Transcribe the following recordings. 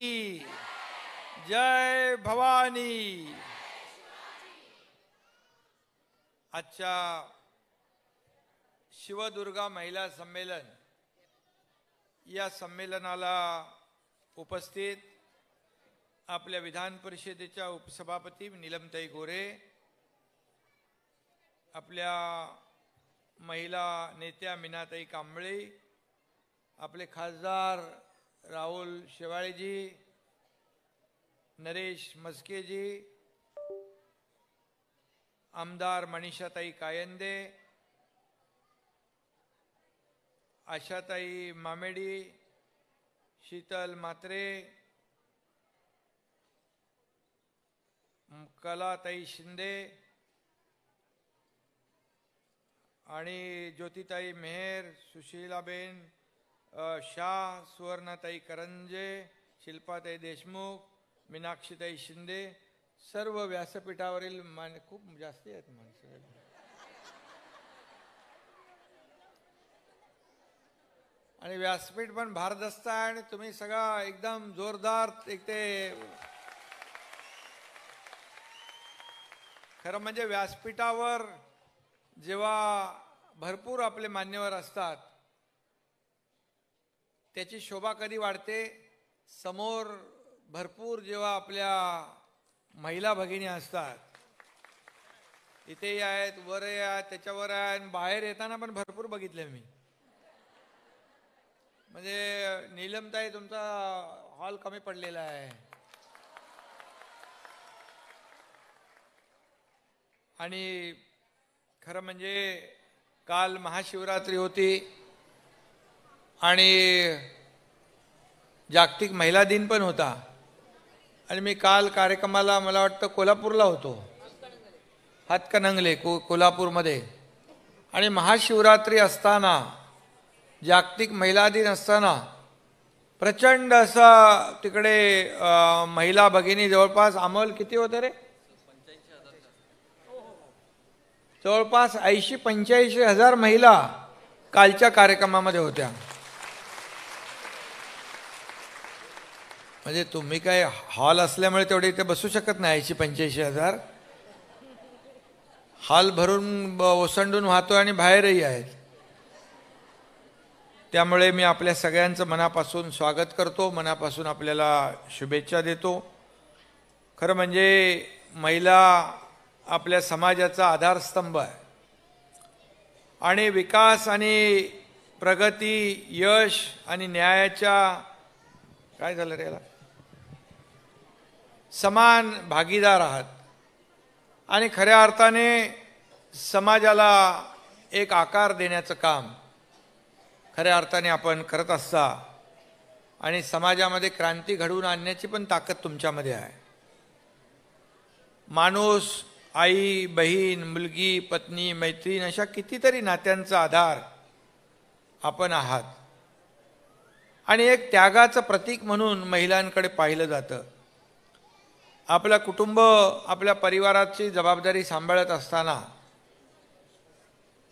जय भवानी। आजच्या शिवदुर्गा महिला संमेलन या संमेलनाला उपस्थित आपल्या विधान परिषदेच्या उपसभापती नीलमताई गोरे, आपल्या महिला नेत्या मीनाताई कांबळे, आपले खासदार राहुल शेवाळेजी, नरेश मस्केजी, आमदार मनीषाताई कायंदे, आशाताई मामेडी, शीतल मात्रे, कलाताई शिंदे आणि ज्योतिताई मेहर, सुशीलाबेन शाह, सुवर्णाताई करंजे, शिल्पाताई देशमुख, मीनाक्षीताई शिंदे, सर्व व्यासपीठावरील खूप जास्त आहेत माणसं आणि व्यासपीठ पण भारदस्त आहे आणि तुम्ही सगळा एकदम जोरदार एक ते खरं म्हणजे व्यासपीठावर जेव्हा भरपूर आपले मान्यवर असतात त्याची शोभा कधी वाढते, समोर भरपूर जेव्हा आपल्या महिला भगिनी असतात, इथेही आहेत, वरही आहेत, त्याच्यावर आहेत, बाहेर येताना पण भरपूर बघितले मी. म्हणजे नीलमताई तुमचा हॉल कमी पडलेला आहे. आणि खरं म्हणजे काल महाशिवरात्री होती आणि जागतिक महिला दिन पण होता आणि मी काल कार्यक्रमाला मला वाटतं कोल्हापूरला होतो, हातकणंगले कोल्हापूरमध्ये. आणि महाशिवरात्री असताना, जागतिक महिला दिन असताना प्रचंड असं तिकडे महिला भगिनी जवळपास अमोल किती होते रे, जवळपास 80-85 हजार महिला कालच्या कार्यक्रमामध्ये होत्या. म्हणजे तुम्ही काय हॉल असल्यामुळे तेवढे इथे बसू शकत नाही. 80-85 हजार हॉल भरून ओसंडून वाहतो आणि बाहेरही आहेत. त्यामुळे मी आपल्या सगळ्यांचं मनापासून स्वागत करतो, मनापासून आपल्याला शुभेच्छा देतो. खरं म्हणजे महिला आपल्या समाजाचा आधारस्तंभ आहे आणि विकास आणि प्रगती, यश आणि न्यायाच्या काय झालं रे याला समान भागीदार आहात आणि खऱ्या अर्थाने समाजाला एक आकार देण्याचं काम खऱ्या अर्थाने आपण करत असता आणि समाजामध्ये क्रांती घडवून आणण्याची पण ताकद तुमच्यामध्ये आहे. माणूस आई, बहीण, मुलगी, पत्नी, मैत्रीण अशा कितीतरी नात्यांचा आधार आपण आहात आणि एक त्यागाचं प्रतीक म्हणून महिलांकडे पाहिलं जातं. आपलं कुटुंब, आपल्या परिवाराची जबाबदारी सांभाळत असताना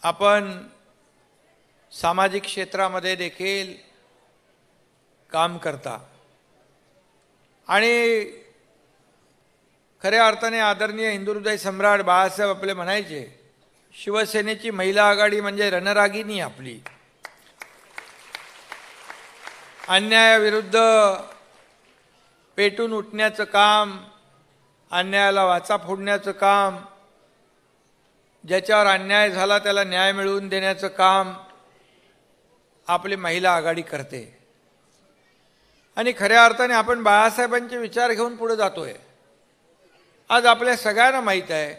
आपण सामाजिक क्षेत्रामध्ये देखील काम करता आणि खऱ्या अर्थाने आदरणीय हिंदुहृदय सम्राट बाळासाहेब आपले म्हणायचे, शिवसेनेची महिला आघाडी म्हणजे रणरागिणी आपली. अन्यायाविरुद्ध पेटून उठण्याचं काम, अन्यायाला वाचा फोडण्याचं काम, ज्याच्यावर अन्याय झाला त्याला न्याय मिळवून देण्याचं काम आपली महिला आघाडी करते. आणि खऱ्या अर्थाने आपण बाळासाहेबांचे विचार घेऊन पुढे जातोय. आज आपल्या सगळ्यांना माहीत आहे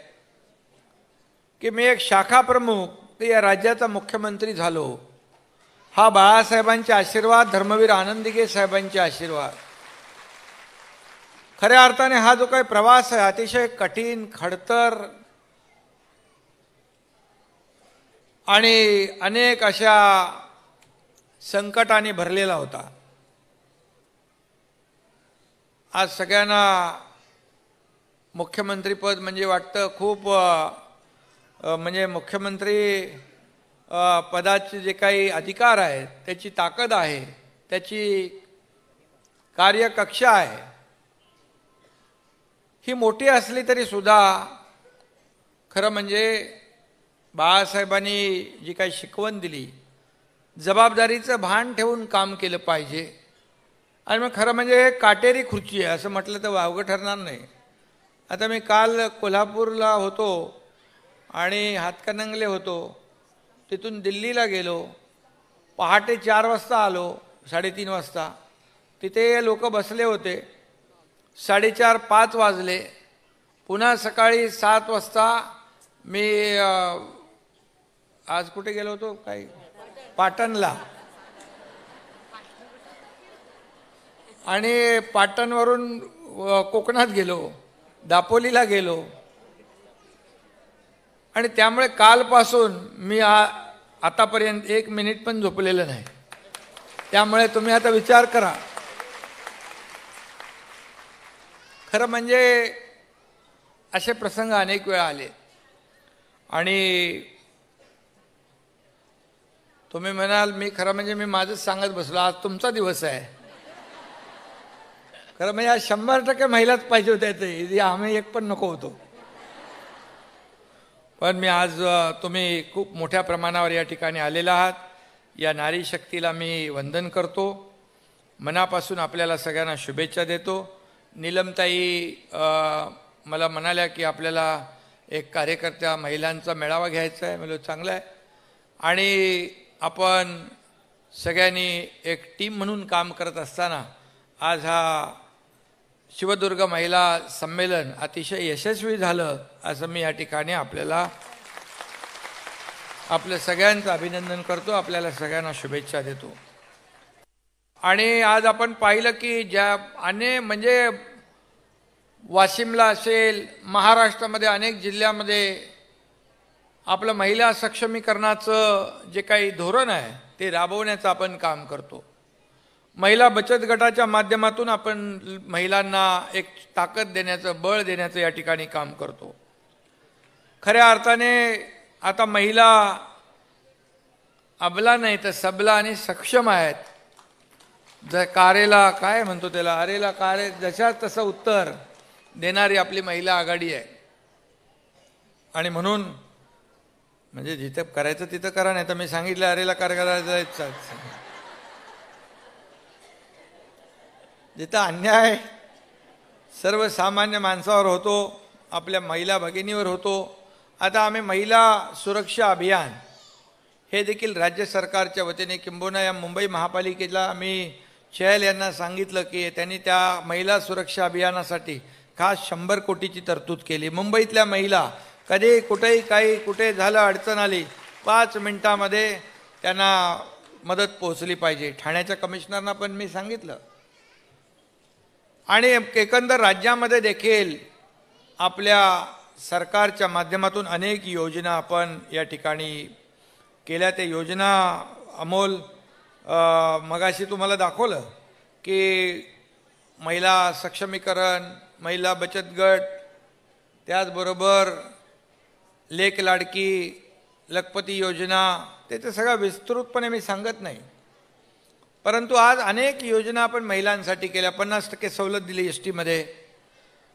की मी एक शाखा प्रमुख या राज्याचा मुख्यमंत्री झालो, हा बाळासाहेबांचे आशीर्वाद, धर्मवीर आनंदीगे साहेबांचे आशीर्वाद. खऱ्या अर्थाने हा जो काही प्रवास आहे अतिशय कठीण, खडतर आणि अनेक अशा संकटाने भरलेला होता. आज सगळ्यांना मुख्यमंत्रीपद म्हणजे वाटतं खूप म्हणजे मुख्यमंत्री पदाचे जे काही अधिकार आहेत त्याची ताकद आहे, त्याची कार्यकक्षा आहे ही मोठी असली तरी सुद्धा खरं म्हणजे बाळासाहेबांनी जी काही शिकवण दिली, जबाबदारीचं भान ठेवून काम केलं पाहिजे. आणि मग खरं म्हणजे काटेरी खुर्ची आहे असं म्हटलं तर वावगं ठरणार नाही. आता मी काल कोल्हापूरला होतो आणि हातकणंगले होतो, तिथून दिल्लीला गेलो, पहाटे 4 वाजता आलो, 3:30 वाजता तिथे लोक बसले होते, 4:30-5 वाजले. पुन्हा सकाळी 7 वाजता मी आज कुठे गेलो होतो, काही पाटणला, आणि पाटणवरून कोकणात गेलो, दापोलीला गेलो. आणि त्यामुळे कालपासून मी आतापर्यंत 1 मिनिट पण झोपलेलं नाही. त्यामुळे तुम्ही आता विचार करा. खरं म्हणजे असे प्रसंग अनेक वेळा आले आणि तुम्ही म्हणाल मी खरं म्हणजे मी माझंच सांगत बसलो, आज तुमचा दिवस आहे. खरं म्हणजे आज 100% महिलाच पाहिजे होत्या, ते आम्ही एक पण नको होतो. पण मी आज तुम्ही खूप मोठ्या प्रमाणावर या ठिकाणी आलेला आहात. या नारी शक्तीला मी वंदन करतो, मनापासून आपल्याला सगळ्यांना शुभेच्छा देतो. नीलमताई मला म्हणाल्या की आपल्याला एक कार्यकर्त्या महिलांचा मेळावा घ्यायचा आहे. म्हणजे चांगलं आहे, आणि आपण सगळ्यांनी एक टीम म्हणून काम करत असताना आज हा शिवदुर्ग महिला संमेलन अतिशय यशस्वी झालं असं मी या ठिकाणी आपल्या सगळ्यांचं अभिनंदन करतो, आपल्याला सगळ्यांना शुभेच्छा देतो. आणि आज आपण पाहिलं की ज्या म्हणजे वाशिमला असेल, महाराष्ट्रामध्ये अनेक जिल्ह्यामध्ये आपलं महिला सक्षमीकरणाचं जे काही धोरण आहे ते राबवण्याचं आपण काम करतो. महिला बचत गटाच्या माध्यमातून आपण महिलांना एक ताकद देण्याचं, बळ देण्याचं या ठिकाणी काम करतो. खऱ्या अर्थाने आता महिला अबला नाही तर सबला आणि सक्षम आहेत. जर कारेला काय म्हणतो त्याला, अरेला कारे, जशा तसं उत्तर देणारी आपली महिला आघाडी आहे. आणि म्हणून म्हणजे जिथं करायचं तिथं करा, नाही तर मी सांगितलं अरेला कार करायचं, जिथं अन्याय सर्वसामान्य माणसावर होतो, आपल्या महिला भगिनीवर होतो. आता आम्ही महिला सुरक्षा अभियान हे देखील राज्य सरकारच्या वतीने, किंबहुना या मुंबई महापालिकेला आम्ही चहल यांना सांगितलं की त्यांनी त्या महिला सुरक्षा अभियानासाठी खास 100 कोटीची तरतूद केली. मुंबईतल्या महिला कधी कुठेही काही कुठे झालं, अडचण आली, 5 मिनिटामध्ये त्यांना मदत पोहोचली पाहिजे. ठाण्याच्या कमिशनरना पण मी सांगितलं. आणि एकंदर राज्यामध्ये देखील आपल्या सरकारच्या माध्यमातून अनेक योजना आपण या ठिकाणी केल्या. त्या योजना अमोल मगाशी तुम्हाला दाखवलं की महिला सक्षमीकरण, महिला बचत गट, त्याचबरोबर लेक लाडकी, लखपती योजना, त्याचं सगळं विस्तृतपणे मी सांगत नाही. परंतु आज अनेक योजना आपण महिलांसाठी केल्या. 50% सवलत दिली एस टीमध्ये.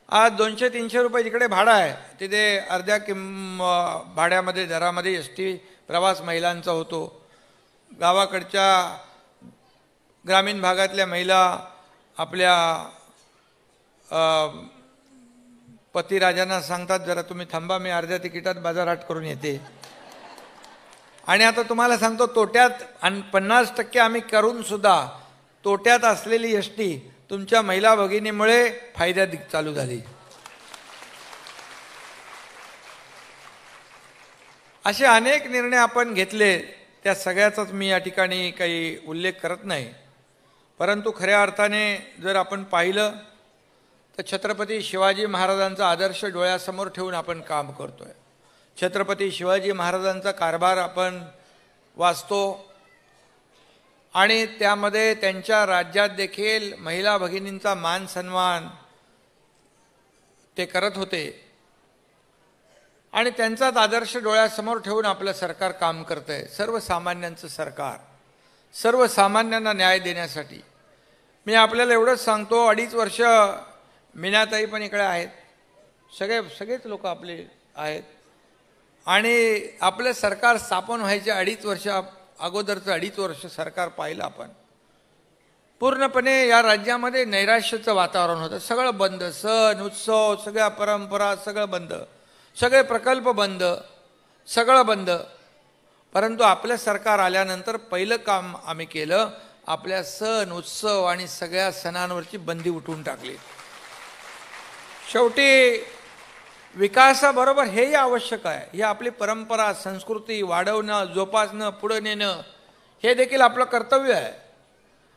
आज 200-300 रुपये जिकडे भाडं आहे तिथे अर्ध्या भाड्यामध्ये, दरामध्ये एस टी प्रवास महिलांचा होतो. गावाकडच्या ग्रामीण भागातल्या महिला आपल्या पतिराजांना सांगतात, जरा तुम्ही थांबा, मी अर्ध्या तिकिटात बाजारहाट करून येते. आणि आता तुम्हाला सांगतो, तोट्यात 50% आम्ही करून सुद्धा तोट्यात असलेली एस टी तुमच्या महिला भगिनीमुळे फायद्यात चालू झाली. असे अनेक निर्णय आपण घेतले, त्या सगळ्याचाच मी या ठिकाणी काही उल्लेख करत नाही. परंतु खऱ्या अर्थाने जर आपण पाहिलं तर छत्रपती शिवाजी महाराजांचा आदर्श डोळ्यासमोर ठेवून आपण काम करतोय. छत्रपती शिवाजी महाराजांचा कारभार आपण वाचतो आणि त्यामध्ये त्यांच्या राज्यात देखील महिला भगिनींचा मान सन्मान ते करत होते आणि त्यांचाच आदर्श डोळ्यासमोर ठेवून आपलं सरकार काम करतंय. सर्वसामान्यांचं सरकार, सर्वसामान्यांना न्याय देण्यासाठी. मी आपल्याला एवढंच सांगतो, 2.5 वर्ष मीनाताई पण इकडे आहेत, सगळेच लोक आपले आहेत, आणि आपलं सरकार स्थापन व्हायचे 2.5 वर्ष अगोदरचं 2.5 वर्ष सरकार पाहिलं आपण. पूर्णपणे या राज्यामध्ये नैराश्याचं वातावरण होतं. सगळं बंद, सण उत्सव, सगळ्या परंपरा सगळं बंद, सगळे प्रकल्प बंद, सगळं बंद. परंतु आपलं सरकार आल्यानंतर पहिलं काम आम्ही केलं, आपल्या सण उत्सव आणि सगळ्या सणांवरची बंदी उठवून टाकली. शेवटी विकासाबरोबर हेही आवश्यक आहे. ही आपली परंपरा संस्कृती वाढवणं, जोपासणं, पुढे नेणं हे देखील आपलं कर्तव्य आहे.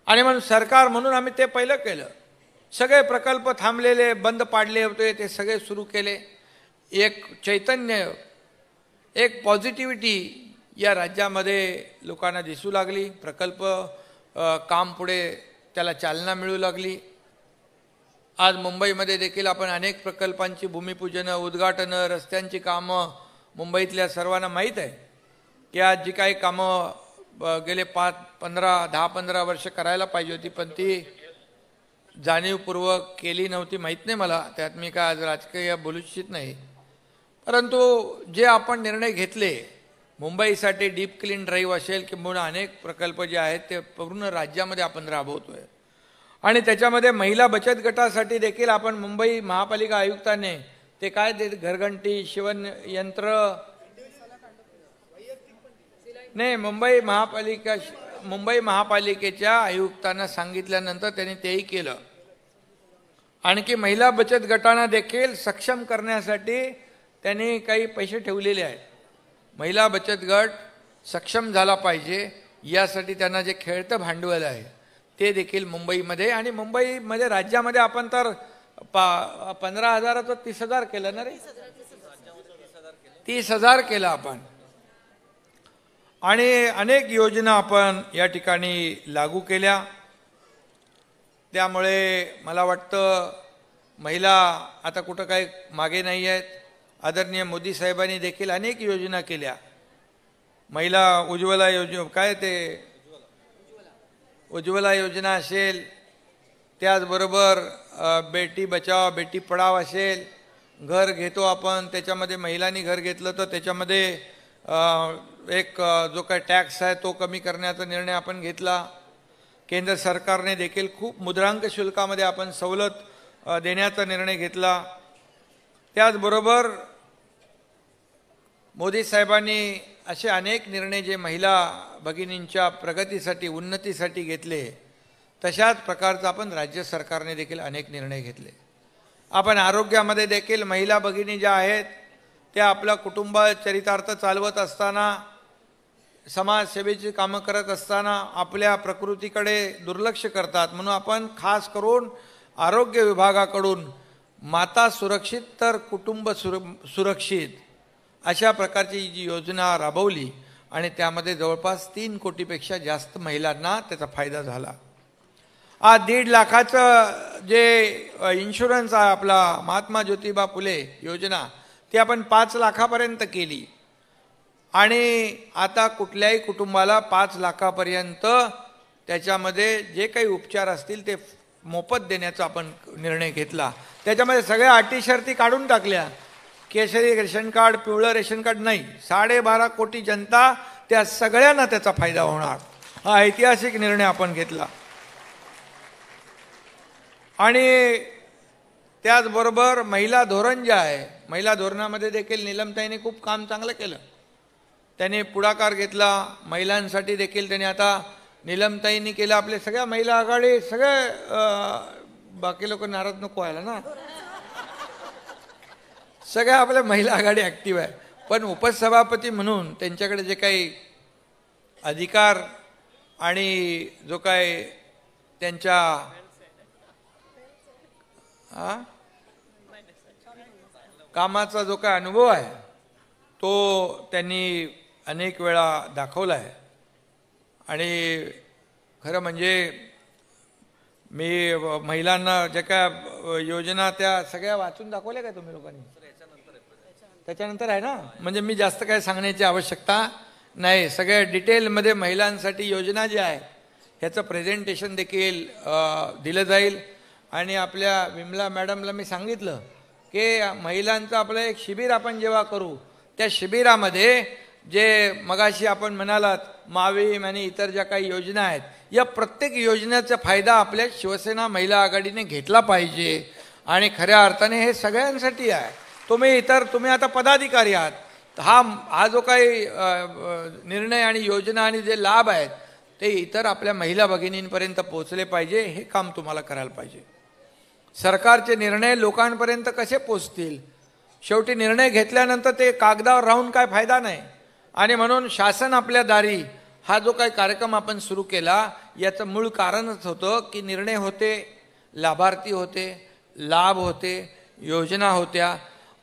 आणि म्हणून सरकार म्हणून आम्ही ते पहिलं केलं. सगळे प्रकल्प थांबलेले बंद पाडले होते ते सगळे सुरू केले. एक चैतन्य, एक पॉझिटिव्हिटी या राज्यामध्ये लोकांना दिसू लागली. प्रकल्प काम पुढे त्याला चालना मिळू लागली. आज मुंबईमध्ये देखील आपण अनेक प्रकल्पांची भूमिपूजनं, उद्घाटनं, रस्त्यांची कामं मुंबईतल्या सर्वांना माहीत आहे की आज जी काही कामं गेले 10-15 वर्ष करायला पाहिजे होती पण ती जाणीवपूर्वक केली नव्हती. माहीत नाही मला, त्यात मी काय आज राजकीय बोलू इच्छित नाही. परंतु जे आपण निर्णय घेतले, मुंबईसाठी डीप क्लीन ड्राईव्ह असेल किंवा अनेक प्रकल्प जे आहेत ते पूर्ण राज्यामध्ये आपण राबवतोय. आणि त्याच्यामध्ये महिला बचत गटासाठी देखील आपण मुंबई महापालिका आयुक्ताने ते काय ते घरघंटी, शिवणयंत्र नाही, मुंबई महापालिकेच्या आयुक्तांना सांगितल्यानंतर त्यांनी तेही केलं. आणखी महिला बचत गटांना देखील सक्षम करण्यासाठी त्यांनी काही पैसे ठेवलेले आहेत. महिला बचत गट सक्षम झाला पाहिजे यासाठी त्यांना जे खेळतं भांडवल आहे ते देखील मुंबईमध्ये, आणि मुंबईमध्ये राज्यामध्ये आपण तर 15,000चं 30,000 केलं ना रे, 30,000 केलं आपण. आणि अनेक योजना आपण या ठिकाणी लागू केल्या. त्यामुळे मला वाटतं महिला आता कुठं काही मागे नाही आहेत. आदरणीय मोदी साहेबांनी देखील अनेक योजना केल्या. महिला उज्ज्वला योजना, काय ते उज्ज्वला योजना असेल, त्याचबरोबर बेटी बचाव बेटी पढाव असेल, घर घेतो आपण त्याच्यामध्ये महिलांनी घर घेतलं तर त्याच्यामध्ये एक जो काही टॅक्स आहे तो कमी करण्याचा निर्णय आपण घेतला. केंद्र सरकारने देखील खूप मुद्रांक शुल्कामध्ये आपण सवलत देण्याचा निर्णय घेतला. त्याचबरोबर मोदी साहेबांनी असे अनेक निर्णय जे महिला भगिनींच्या प्रगतीसाठी उन्नतीसाठी घेतले, तशाच प्रकारचा आपण राज्य सरकारने देखील अनेक निर्णय घेतले. आपण आरोग्यामध्ये देखील महिला भगिनी ज्या आहेत त्या आपला कुटुंब चरितार्थ चालवत असताना, समाजसेवेची कामं करत असताना आपल्या प्रकृतीकडे दुर्लक्ष करतात. म्हणून आपण खास करून आरोग्य विभागाकडून माता सुरक्षित तर कुटुंब सुरक्षित अशा प्रकारची जी योजना राबवली आणि त्यामध्ये जवळपास 3 कोटीपेक्षा जास्त महिलांना त्याचा फायदा झाला. आज 1.5 लाखाचं जे इन्शुरन्स आहे आपला महात्मा ज्योतिबा फुले योजना, ती आपण 5 लाखापर्यंत केली. आणि आता कुठल्याही कुटुंबाला 5 लाखापर्यंत त्याच्यामध्ये जे काही उपचार असतील ते मोफत देण्याचा आपण निर्णय घेतला. त्याच्यामध्ये सगळ्या अटी शर्ती काढून टाकल्या. केशरी रेशन कार्ड, पिवळं रेशन कार्ड नाही, 12.5 कोटी जनता त्या सगळ्यांना त्याचा फायदा होणार. हा ऐतिहासिक निर्णय आपण घेतला. आणि त्याचबरोबर महिला धोरण जे आहे, महिला धोरणामध्ये देखील नीलमताईंनी खूप काम चांगलं केलं. त्यांनी पुढाकार घेतला. महिलांसाठी देखील त्यांनी आता नीलमताईंनी केलं. आपले सगळ्या महिला आघाडी, सगळे बाकी लोक नाराज नको व्हायला ना, सगळ्या आपल्या महिला आघाडी ॲक्टिव्ह आहे. पण उपसभापती म्हणून त्यांच्याकडे जे काही अधिकार आणि जो काय त्यांच्या कामाचा जो काय अनुभव आहे तो त्यांनी अनेक वेळा दाखवला आहे. आणि खरं म्हणजे मी महिलांना ज्या काय योजना त्या सगळ्या वाचून दाखवल्या काय तुम्ही लोकांनी? त्याच्यानंतर आहे ना, म्हणजे मी जास्त काय सांगण्याची आवश्यकता नाही. सगळ्या डिटेलमध्ये महिलांसाठी योजना जी आहे ह्याचं प्रेझेंटेशन देखील दिलं जाईल. आणि आपल्या विमला मॅडमला मी सांगितलं की महिलांचं आपलं एक शिबिर आपण जेव्हा करू, त्या शिबिरामध्ये जे मगाशी आपण म्हणालात मावीम आणि इतर ज्या काही योजना आहेत, या प्रत्येक योजनेचा फायदा आपल्या शिवसेना महिला आघाडीने घेतला पाहिजे. आणि खऱ्या अर्थाने हे सगळ्यांसाठी आहे. तुम्ही आता पदाधिकारी आहात, हा जो काही निर्णय आणि योजना आणि जे लाभ आहेत ते इतर आपल्या महिला भगिनींपर्यंत पोहोचले पाहिजे. हे काम तुम्हाला करायला पाहिजे. सरकारचे निर्णय लोकांपर्यंत कसे पोहोचतील? शेवटी निर्णय घेतल्यानंतर ते कागदावर राहून काय फायदा नाही. आणि म्हणून शासन आपल्या दारी हा जो काही कार्यक्रम आपण सुरू केला, याचं मूळ कारणच होतं की निर्णय होते, लाभार्थी होते, लाभ होते, योजना होत्या.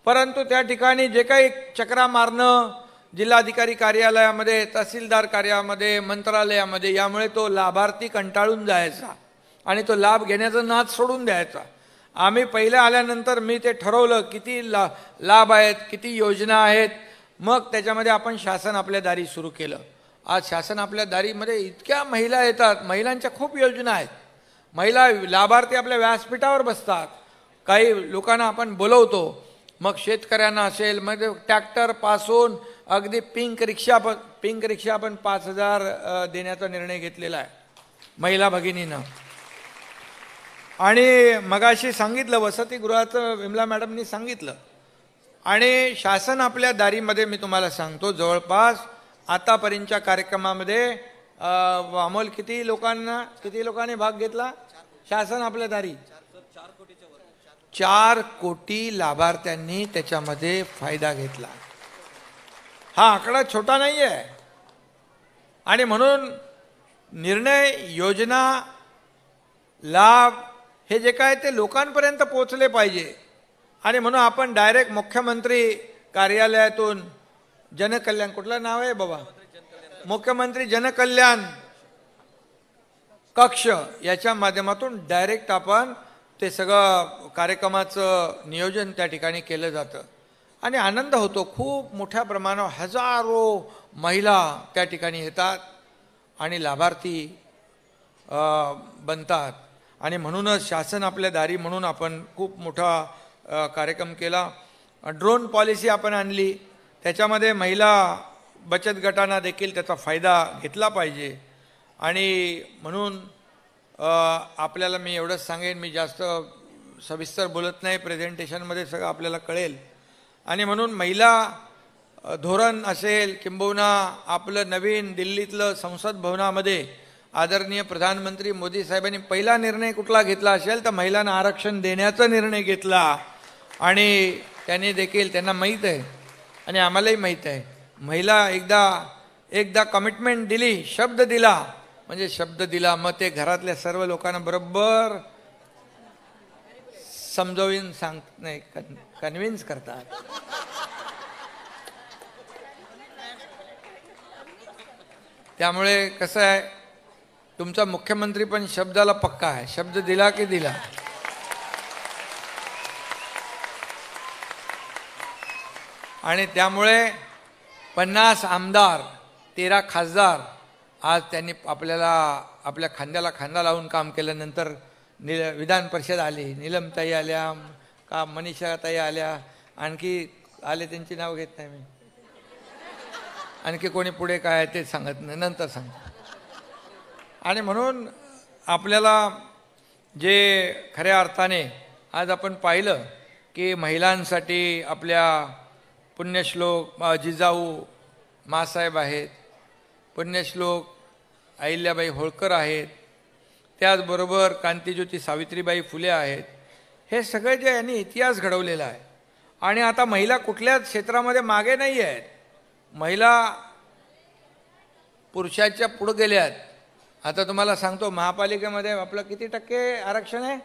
परंतु त्या ठिकाणी जे काही चक्रा मारणं जिल्हाधिकारी कार्यालयामध्ये, तहसीलदार कार्यालयामध्ये, मंत्रालयामध्ये, यामुळे तो लाभार्थी कंटाळून जायचा आणि तो लाभ घेण्याचा नाद सोडून द्यायचा. आम्ही पहिले आल्यानंतर मी ते ठरवलं किती लाभ आहेत, किती योजना आहेत. मग त्याच्यामध्ये आपण शासन आपल्या दारी सुरू केलं. आज शासन आपल्या दारीमध्ये इतक्या महिला येतात, महिलांच्या खूप योजना आहेत. महिला लाभार्थी आपल्या व्यासपीठावर बसतात. काही लोकांना आपण बोलवतो, मग शेतकऱ्यांना असेल, मग ट्रॅक्टरपासून अगदी पिंक रिक्षा आपण 5,000 देण्याचा निर्णय घेतलेला आहे महिला भगिनींना. आणि मगाशी सांगितलं वसतिगृहाचं विमला मॅडमनी सांगितलं. आणि शासन आपल्या दारीमध्ये मी तुम्हाला सांगतो, जवळपास आतापर्यंतच्या कार्यक्रमामध्ये अमोल किती लोकांनी भाग घेतला? शासन आपल्या दारी 4 कोटी लाभार्थ्यांनी त्याच्यामध्ये फायदा घेतला. हा आकडा छोटा नाही आहे. आणि म्हणून निर्णय, योजना, लाभ हे जे काय ते लोकांपर्यंत पोहोचले पाहिजे. आणि म्हणून आपण डायरेक्ट मुख्यमंत्री कार्यालयातून जनकल्याण, कुठलं नाव आहे बाबा, मुख्यमंत्री जनकल्याण कक्ष, याच्या माध्यमातून डायरेक्ट आपण ते सगळं कार्यक्रमाचं नियोजन त्या ठिकाणी केलं जातं. आणि आनंद होतो. खूप मोठ्या प्रमाणावर हजारो महिला त्या ठिकाणी येतात आणि लाभार्थी बनतात. आणि म्हणूनच शासन आपल्या दारी म्हणून आपण खूप मोठा कार्यक्रम केला. ड्रोन पॉलिसी आपण आणली, त्याच्यामध्ये महिला बचत गटांना देखील त्याचा फायदा घेतला पाहिजे. आणि म्हणून आपल्याला मी एवढंच सांगेन, मी जास्त सविस्तर बोलत नाही, प्रेझेंटेशनमध्ये सगळं आपल्याला कळेल. आणि म्हणून महिला धोरण असेल, किंबहुना आपलं नवीन दिल्लीतलं संसद भवनामध्ये आदरणीय प्रधानमंत्री मोदी साहेबांनी पहिला निर्णय कुठला घेतला असेल तर महिलांना आरक्षण देण्याचा निर्णय घेतला. आणि त्यांनी देखील, त्यांना माहीत आहे आणि आम्हालाही माहीत आहे, महिला एकदा कमिटमेंट दिली, शब्द दिला म्हणजे शब्द दिला. मग ते घरातल्या सर्व लोकांना बरोबर समजावून नाही कन्व्हिन्स करतात. त्यामुळे कसं आहे, तुमचा मुख्यमंत्री पण शब्दाला पक्का आहे. शब्द दिला की दिला. आणि त्यामुळे 50 आमदार, 13 खासदार आज त्यांनी आपल्याला आपल्या खांद्याला खांदा लावून काम केल्यानंतर विधान परिषद आली, नीलमताई आल्या, का मनीषाताई आल्या, आणखी आले त्यांची नाव घेत नाही मी, आणखी कोणी पुढे काय आहे ते सांगत नाही, नंतर सांगतो. आणि म्हणून आपल्याला जे खऱ्या अर्थाने आज आपण पाहिलं की महिलांसाठी आपल्या पुण्यश्लोक जिजाऊ मासाहेब आहेत, पुण्यश्लोक अहिल्याबाई होळकर आहेत, त्याचबरोबर क्रांतिज्योती सावित्रीबाई फुले आहेत. हे सगळे जे यांनी इतिहास घडवलेला आहे. आणि आता महिला कुठल्याच क्षेत्रामध्ये मागे नाही आहेत. महिला पुरुषाच्या पुढे गेल्या आहेत. आता तुम्हाला सांगतो, महापालिकेमध्ये आपलं किती टक्के आरक्षण आहे?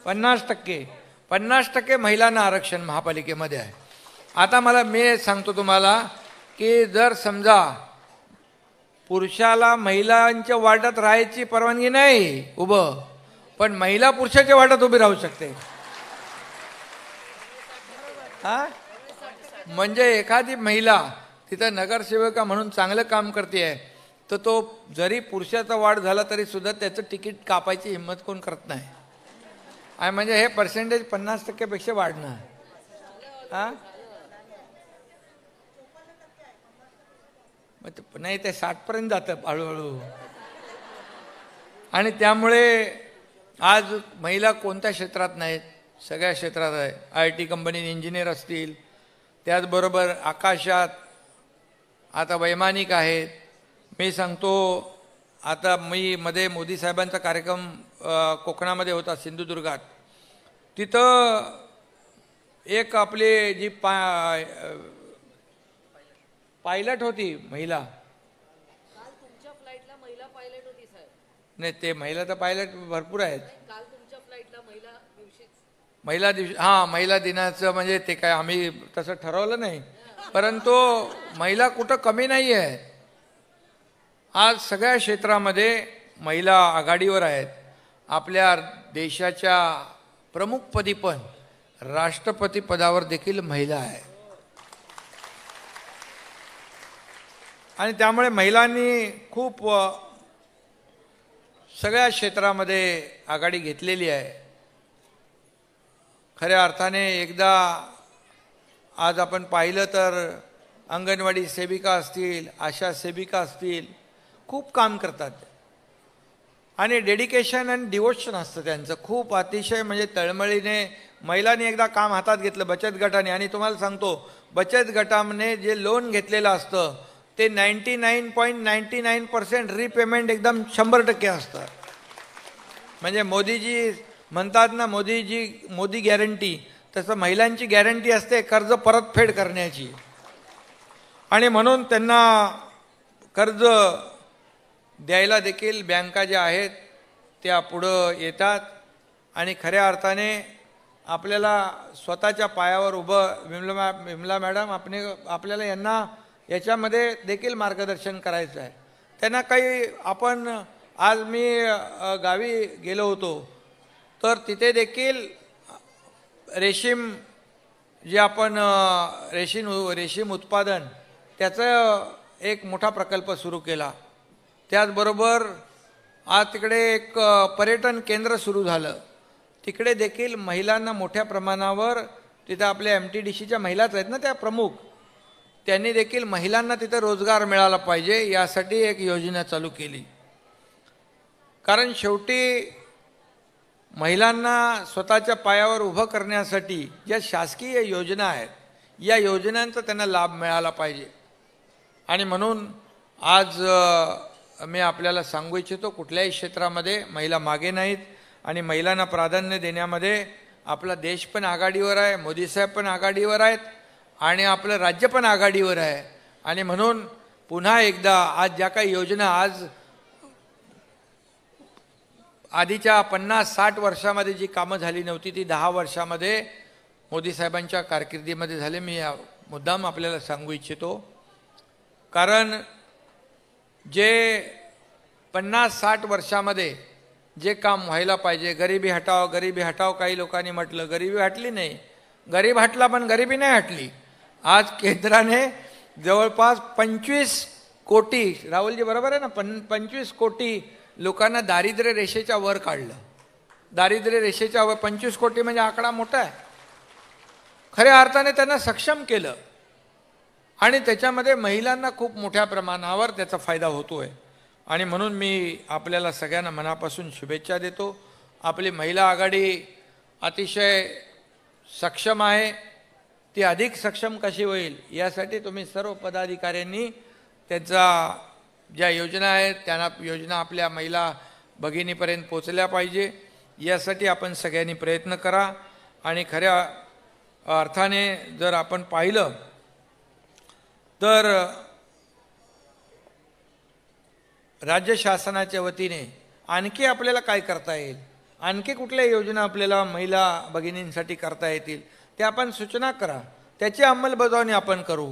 50%. 50% महिलांना आरक्षण महापालिकेमध्ये आहे. आता मी सांगतो तुम्हाला की जर समजा पुरुषाला महिलांच्या वार्डात राहायची परवानगी नाही उभं, पण महिला पुरुषाच्या वार्डात उभी राहू शकते. हा म्हणजे एखादी महिला तिथं नगरसेविका म्हणून चांगलं काम करते, तर तो जरी पुरुषाचा वाढ झाला तरी सुद्धा त्याचं तिकीट कापायची हिंमत कोण करत नाही. आणि म्हणजे हे पर्सेंटेज 50% वाढणार. हां नाही ते 60% जातं हळूहळू. आणि त्यामुळे आज महिला कोणत्या क्षेत्रात नाहीत, सगळ्या क्षेत्रात आहे. IT कंपनीत इंजिनियर असतील, त्याचबरोबर आकाशात आता वैमानिक आहेत. मी सांगतो आता मी मध्ये मोदी साहेबांचा कार्यक्रम कोकणामध्ये होता, सिंधुदुर्गात. तिथं एक आपली जी पायलट होती महिला. काल तुमच्या फ्लाईटला महिला पायलट होती साहेब. नाही ते महिला तर पायलट भरपूर आहेत. काल तुमच्या फ्लाईटला महिला दिवशी हां महिला दिनाचं म्हणजे ते काय आम्ही तसं ठरवलं नाही, परंतु महिला कुठं कमी नाही आहे. आज सगळ्या क्षेत्रामध्ये महिला आघाडीवर आहेत. आपल्या देशाच्या प्रमुखपदी पण राष्ट्रपती पदावर देखील महिला आहे. आणि त्यामुळे महिलांनी खूप सगळ्या क्षेत्रामध्ये आघाडी घेतलेली आहे. खऱ्या अर्थाने एकदा आज आपण पाहिलं तर अंगणवाडी सेविका असतील, आशा सेविका असतील, खूप काम करतात. आणि डेडिकेशन आणि डिवोशन असतं त्यांचं खूप अतिशय, म्हणजे तळमळीने. महिलांनी एकदा काम हातात घेतलं बचत गटाने, आणि तुम्हाला सांगतो बचत गटाने जे लोन घेतलेलं असतं ते 99.99% रिपेमेंट एकदम 100% असतं. म्हणजे मोदीजी म्हणतात ना, मोदी गॅरंटी, तसं महिलांची गॅरंटी असते कर्ज परतफेड करण्याची. आणि म्हणून त्यांना कर्ज द्यायला देखील बँका ज्या आहेत त्या पुढं येतात. आणि खऱ्या अर्थाने आपल्याला स्वतःच्या पायावर उभं विमला मॅडम आपल्याला यांना याच्यामध्ये देखील मार्गदर्शन करायचं आहे. त्यांना काही आपण आज मी गावी गेलो होतो तर तिथे देखील रेशीम जे आपण रेशीम उत्पादन त्याचं एक मोठा प्रकल्प सुरू केला. त्याचबरोबर आज तिकडे एक पर्यटन केंद्र सुरू झालं. तिकडे देखील महिलांना मोठ्या प्रमाणावर, तिथं आपल्या MTDCच्या महिलाच आहेत ना त्या प्रमुख, त्यांनी देखील महिलांना तिथं रोजगार मिळाला पाहिजे यासाठी एक योजना चालू केली. कारण शेवटी महिलांना स्वतःच्या पायावर उभं करण्यासाठी ज्या शासकीय योजना आहेत या योजनांचा त्यांना लाभ मिळाला पाहिजे. आणि म्हणून आज मी आपल्याला सांगू इच्छितो, कुठल्याही क्षेत्रामध्ये महिला मागे नाहीत. आणि महिलांना प्राधान्य देण्यामध्ये आपला देश पण आघाडीवर आहे, मोदी साहेब पण आघाडीवर आहेत, आणि आपलं राज्य पण आघाडीवर आहे. आणि म्हणून पुन्हा एकदा आज ज्या काही योजना आज आधीच्या 50-60 वर्षामध्ये जी कामं झाली नव्हती ती 10 वर्षामध्ये मोदी साहेबांच्या कारकिर्दीमध्ये झाले. मी मुद्दाम आपल्याला सांगू इच्छितो. कारण जे 50-60 वर्षामध्ये जे काम व्हायला पाहिजे, गरिबी हटाव काही लोकांनी म्हटलं, गरिबी हटली नाही. गरीब हटला पण गरिबी नाही हटली. आज केंद्राने जवळपास 25 कोटी, राहुलजी बरोबर आहे ना, 25 कोटी लोकांना दारिद्र्य रेषेच्या वर काढलं. दारिद्र्य रेषेच्या वर 25 कोटी म्हणजे आकडा मोठा आहे. खऱ्या अर्थाने त्यांना सक्षम केलं. आणि त्याच्यामध्ये महिलांना खूप मोठ्या प्रमाणावर त्याचा फायदा होतोय. आणि म्हणून मी आपल्याला सगळ्यांना मनापासून शुभेच्छा देतो. आपली महिला आघाडी अतिशय सक्षम आहे. ती अधिक सक्षम कशी होईल यासाठी तुम्ही सर्व पदाधिकाऱ्यांनी त्याचा ज्या योजना आहेत त्यांना योजना आपल्या महिला भगिनीपर्यंत पोचल्या पाहिजे यासाठी आपण सगळ्यांनी प्रयत्न करा. आणि खऱ्या अर्थाने जर आपण पाहिलं तर राज्य शासनाच्या वतीने आणखी आपल्याला काय करता येईल, आणखी कुठल्या योजना आपल्याला महिला भगिनींसाठी करता येतील ते आपण सूचना करा, त्याची अंमलबजावणी आपण करू.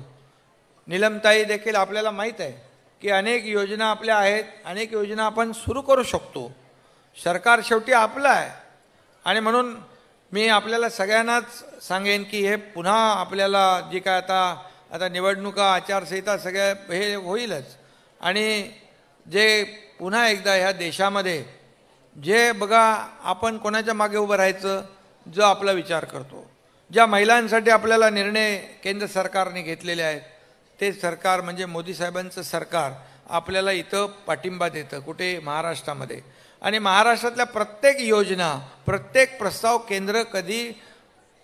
नीलमताई देखील आपल्याला माहीत आहे की अनेक योजना आपल्या आहेत, अनेक योजना आपण सुरू करू शकतो. सरकार शेवटी आपलं आहे. आणि म्हणून मी आपल्याला सगळ्यांनाच सांगेन की हे पुन्हा आपल्याला जी काय आता निवडणुका आचारसंहिता सगळ्या हे होईलच. आणि जे पुन्हा एकदा ह्या देशामध्ये जे बघा आपण कोणाच्या मागे उभं राहायचं, जो आपला विचार करतो, ज्या महिलांसाठी आपल्याला निर्णय केंद्र सरकारने घेतलेले आहेत, ते सरकार म्हणजे मोदी साहेबांचं सरकार आपल्याला इथं पाठिंबा देतं. कुठे? महाराष्ट्रामध्ये. आणि महाराष्ट्रातल्या प्रत्येक योजना, प्रत्येक प्रस्ताव केंद्र कधी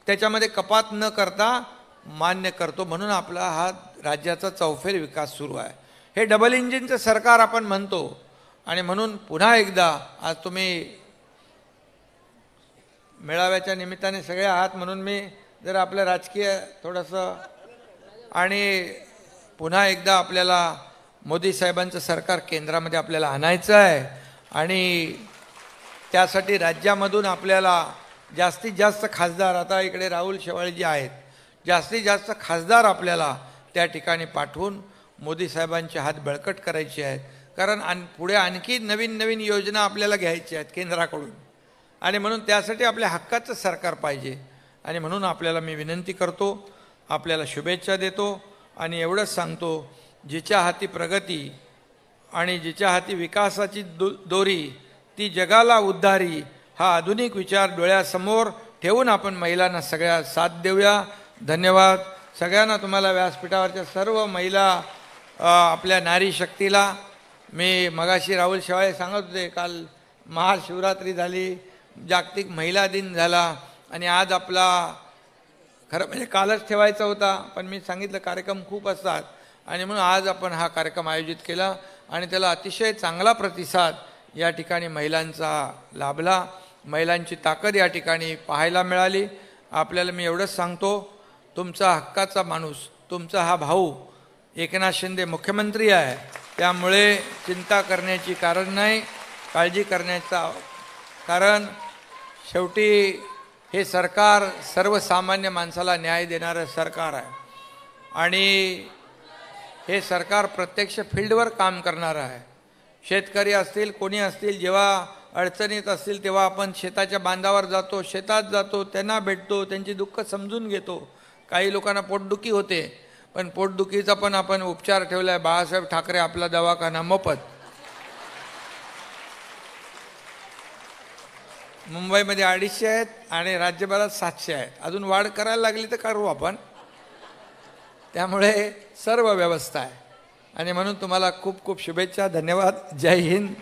त्याच्यामध्ये कपात न करता मान्य करतो. म्हणून आपला हा राज्याचा चौफेर विकास सुरू आहे. हे डबल इंजिनचं सरकार आपण म्हणतो. आणि म्हणून पुन्हा एकदा आज तुम्ही मेळाव्याच्या निमित्ताने सगळे आहात, म्हणून मी जर आपलं राजकीय थोडंसं, आणि पुन्हा एकदा आपल्याला मोदी साहेबांचं सरकार केंद्रामध्ये आपल्याला आणायचं आहे. आणि त्यासाठी राज्यामधून आपल्याला जास्तीत जास्त खासदार, आता इकडे राहुल शेवाळेजी आहेत, जास्तीत जास्त खासदार आपल्याला त्या ठिकाणी पाठवून मोदी साहेबांचे हात बळकट करायचे आहेत. कारण पुढे आणखी नवीन नवीन योजना आपल्याला घ्यायच्या आहेत केंद्राकडून. आणि म्हणून त्यासाठी आपल्या हक्काचं सरकार पाहिजे. आणि म्हणून आपल्याला मी विनंती करतो, आपल्याला शुभेच्छा देतो आणि एवढंच सांगतो, जिच्या हाती प्रगती आणि जिच्या हाती विकासाची दोरी, ती जगाला उद्धारी, हा आधुनिक विचार डोळ्यासमोर ठेवून आपण महिलांना सगळ्या साथ देऊया. धन्यवाद सगळ्यांना. तुम्हाला व्यासपीठावरच्या सर्व महिला आपल्या नारी शक्तीला मी मगाशी राहुल शेवाळे सांगत होते, काल महाशिवरात्री झाली, जागतिक महिला दिन झाला आणि आज आपला खरं म्हणजे कालच ठेवायचा होता, पण मी सांगितलं कार्यक्रम खूप असतात आणि म्हणून आज आपण हा कार्यक्रम आयोजित केला आणि त्याला अतिशय चांगला प्रतिसाद या ठिकाणी महिलांचा लाभला. महिलांची ताकद या ठिकाणी पाहायला मिळाली. आपल्याला मी एवढंच सांगतो, तुमचा हक्काचा माणूस, तुमचा हा भाऊ एकनाथ शिंदे मुख्यमंत्री आहे, त्यामुळे चिंता करण्याची कारण नाही, काळजी करण्याचा कारण. शेवटी हे सरकार सर्वसामान्य माणसाला न्याय देणारं सरकार आहे आणि हे सरकार प्रत्यक्ष फील्डवर काम करणारं आहे. शेतकरी असतील, कोणी असतील, जेव्हा अडचणीत असतील तेव्हा आपण शेताच्या बांधावर जातो, शेतात जातो, त्यांना भेटतो, त्यांची दुःख समजून घेतो. काही लोकांना पोटदुखी होते, पण पोटदुखीचा पण आपण उपचार ठेवला आहे. बाळासाहेब ठाकरे आपला दवाखाना मोफत. मुंबईमध्ये 250 आहेत आणि राज्यभरात 700 आहेत. अजून वाढ करायला लागली तर करू आपण. त्यामुळे सर्व व्यवस्था आहे आणि म्हणून तुम्हाला खूप खूप शुभेच्छा. धन्यवाद. जय हिंद.